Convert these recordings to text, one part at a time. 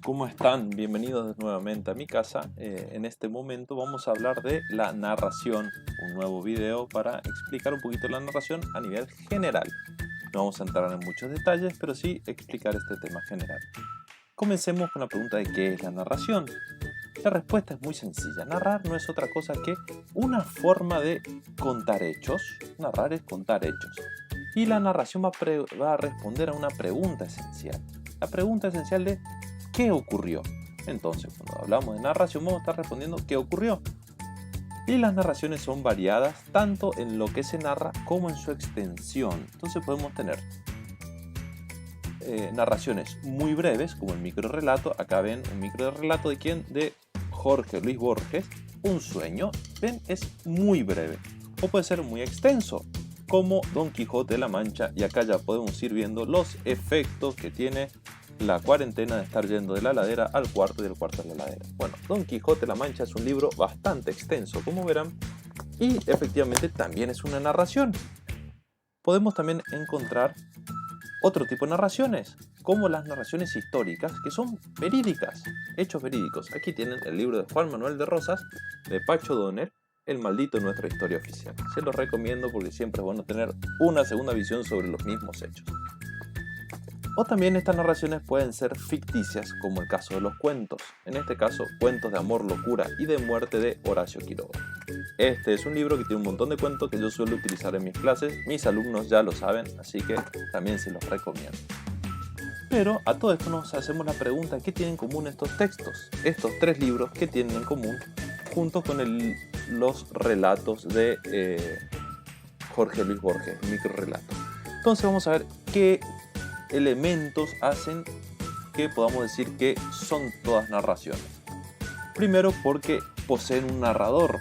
¿Cómo están? Bienvenidos nuevamente a mi casa. En este momento vamos a hablar de la narración, un nuevo video para explicar un poquito la narración a nivel general. No vamos a entrar en muchos detalles, pero sí explicar este tema general. Comencemos con la pregunta de ¿qué es la narración? La respuesta es muy sencilla. Narrar no es otra cosa que una forma de contar hechos. Narrar es contar hechos. Y la narración va a responder a una pregunta esencial. La pregunta esencial de ¿qué ocurrió? Entonces, cuando hablamos de narración, vamos a estar respondiendo ¿qué ocurrió? Y las narraciones son variadas tanto en lo que se narra como en su extensión. Entonces podemos tener narraciones muy breves, como el microrrelato. Acá ven un microrrelato de quién? De Jorge Luis Borges. Un sueño. Ven, es muy breve. O puede ser muy extenso, como Don Quijote de la Mancha. Y acá ya podemos ir viendo los efectos que tiene la cuarentena de estar yendo de la ladera al cuarto y del cuarto a la ladera. Bueno, Don Quijote de la Mancha es un libro bastante extenso, como verán, y efectivamente también es una narración. Podemos también encontrar otro tipo de narraciones, como las narraciones históricas, que son verídicas, hechos verídicos. Aquí tienen el libro de Juan Manuel de Rosas, de Pacho Donner, El maldito nuestra historia oficial. Se los recomiendo porque siempre es bueno tener una segunda visión sobre los mismos hechos. O también estas narraciones pueden ser ficticias, como el caso de los cuentos. En este caso, Cuentos de amor, locura y de muerte de Horacio Quiroga. Este es un libro que tiene un montón de cuentos que yo suelo utilizar en mis clases. Mis alumnos ya lo saben, así que también se los recomiendo. Pero a todo esto nos hacemos la pregunta, ¿qué tienen en común estos textos? Estos tres libros, ¿qué tienen en común? Junto con los relatos de Jorge Luis Borges, microrelato. Entonces vamos a ver qué elementos hacen que podamos decir que son todas narraciones. Primero, porque poseen un narrador.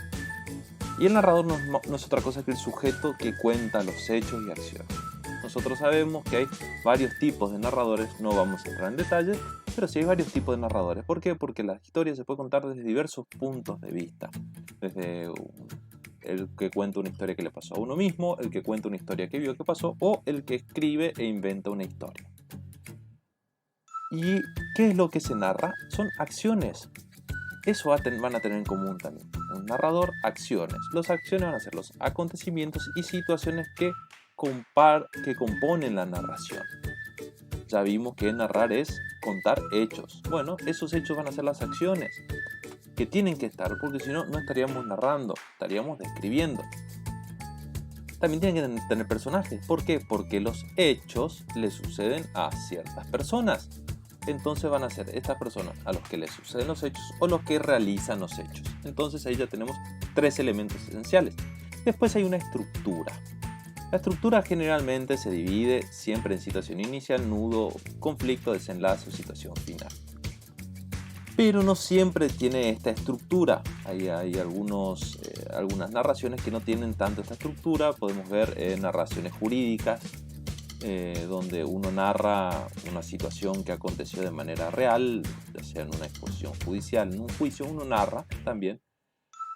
Y el narrador no es otra cosa que el sujeto que cuenta los hechos y acciones. Nosotros sabemos que hay varios tipos de narradores, no vamos a entrar en detalle, pero sí hay varios tipos de narradores. ¿Por qué? Porque la historia se puede contar desde diversos puntos de vista. Desde el que cuenta una historia que le pasó a uno mismo, el que cuenta una historia que vio que pasó, o el que escribe e inventa una historia. ¿Y qué es lo que se narra? Son acciones. Eso van a tener en común también. Un narrador, acciones. Las acciones van a ser los acontecimientos y situaciones que componen la narración. Ya vimos que narrar es contar hechos. Bueno, esos hechos van a ser las acciones que tienen que estar, porque si no, no estaríamos narrando, estaríamos describiendo. También tienen que tener personajes. ¿Por qué? Porque los hechos le suceden a ciertas personas. Entonces van a ser estas personas a los que les suceden los hechos o los que realizan los hechos. Entonces ahí ya tenemos tres elementos esenciales. Después hay una estructura. La estructura generalmente se divide siempre en situación inicial, nudo, conflicto, desenlace o situación final. Pero no siempre tiene esta estructura. Hay algunas narraciones que no tienen tanto esta estructura. Podemos ver narraciones jurídicas, donde uno narra una situación que aconteció de manera real, ya sea en una exposición judicial, en un juicio uno narra también,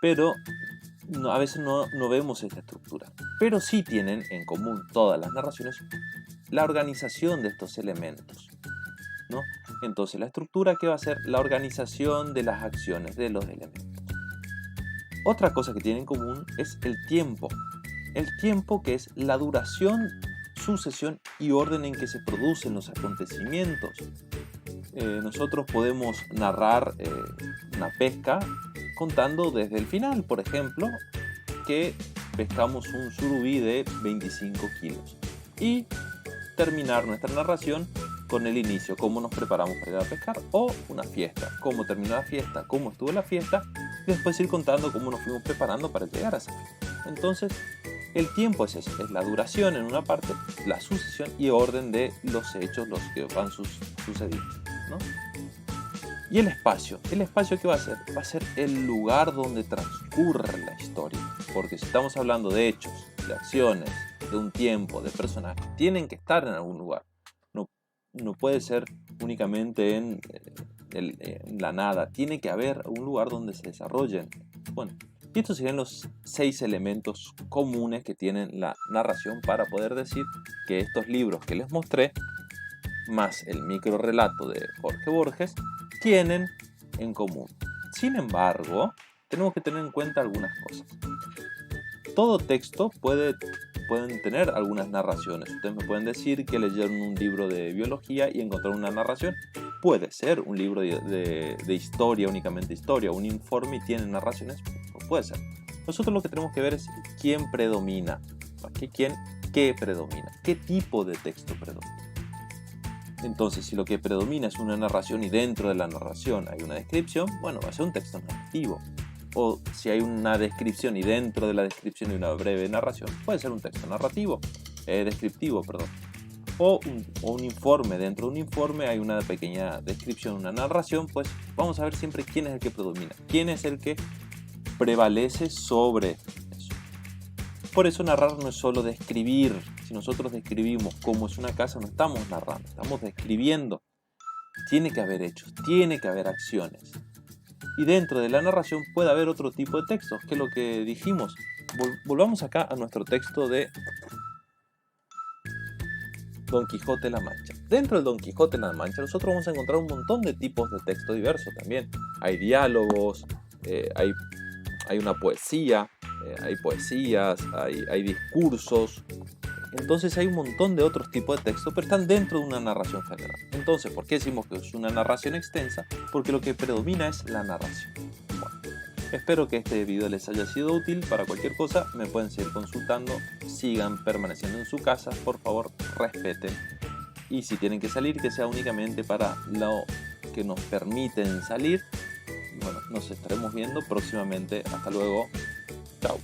pero a veces no vemos esta estructura. Pero sí tienen en común todas las narraciones la organización de estos elementos, ¿no? Entonces la estructura, ¿qué va a ser? La organización de las acciones, de los elementos. Otra cosa que tienen en común es el tiempo. El tiempo, que es la duración, sucesión y orden en que se producen los acontecimientos. Nosotros podemos narrar una pesca contando desde el final, por ejemplo, que pescamos un surubí de 25 kilos y terminar nuestra narración con el inicio, cómo nos preparamos para ir a pescar, o una fiesta, cómo terminó la fiesta, cómo estuvo la fiesta, y después ir contando cómo nos fuimos preparando para llegar a esa fiesta. Entonces, el tiempo es eso, es la duración en una parte, la sucesión y orden de los hechos, los que van sucediendo, ¿no? Y el espacio ¿qué va a ser? Va a ser el lugar donde transcurre la historia, porque si estamos hablando de hechos, de acciones, de un tiempo, de personajes, tienen que estar en algún lugar. No puede ser únicamente en la nada, tiene que haber un lugar donde se desarrollen. Bueno, y estos serían los 6 elementos comunes que tienen la narración para poder decir que estos libros que les mostré, más el microrrelato de Jorge Borges, tienen en común. Sin embargo, tenemos que tener en cuenta algunas cosas. Todo texto pueden tener algunas narraciones. Ustedes me pueden decir que leyeron un libro de biología y encontraron una narración. Puede ser un libro de historia, únicamente historia, un informe y tiene narraciones. Puede ser. Nosotros lo que tenemos que ver es quién predomina. ¿Qué predomina? ¿Qué tipo de texto predomina? Entonces, si lo que predomina es una narración y dentro de la narración hay una descripción, bueno, va a ser un texto narrativo. O si hay una descripción y dentro de la descripción hay una breve narración, puede ser un texto descriptivo, perdón. O un informe, dentro de un informe hay una pequeña descripción, una narración, pues vamos a ver siempre quién es el que predomina, quién es el que prevalece sobre eso. Por eso narrar no es solo describir. Si nosotros describimos cómo es una casa, no estamos narrando, estamos describiendo. Tiene que haber hechos, tiene que haber acciones. Y dentro de la narración puede haber otro tipo de textos, que es lo que dijimos. Volvamos acá a nuestro texto de Don Quijote de la Mancha. Dentro del Don Quijote de la Mancha nosotros vamos a encontrar un montón de tipos de texto diversos también. Hay diálogos, hay una poesía, hay poesías, hay discursos. Entonces hay un montón de otros tipos de textos, pero están dentro de una narración general. Entonces, ¿por qué decimos que es una narración extensa? Porque lo que predomina es la narración. Bueno, espero que este video les haya sido útil. Para cualquier cosa me pueden seguir consultando. Sigan permaneciendo en su casa. Por favor, respeten. Y si tienen que salir, que sea únicamente para lo que nos permiten salir. Bueno, nos estaremos viendo próximamente. Hasta luego. Chao.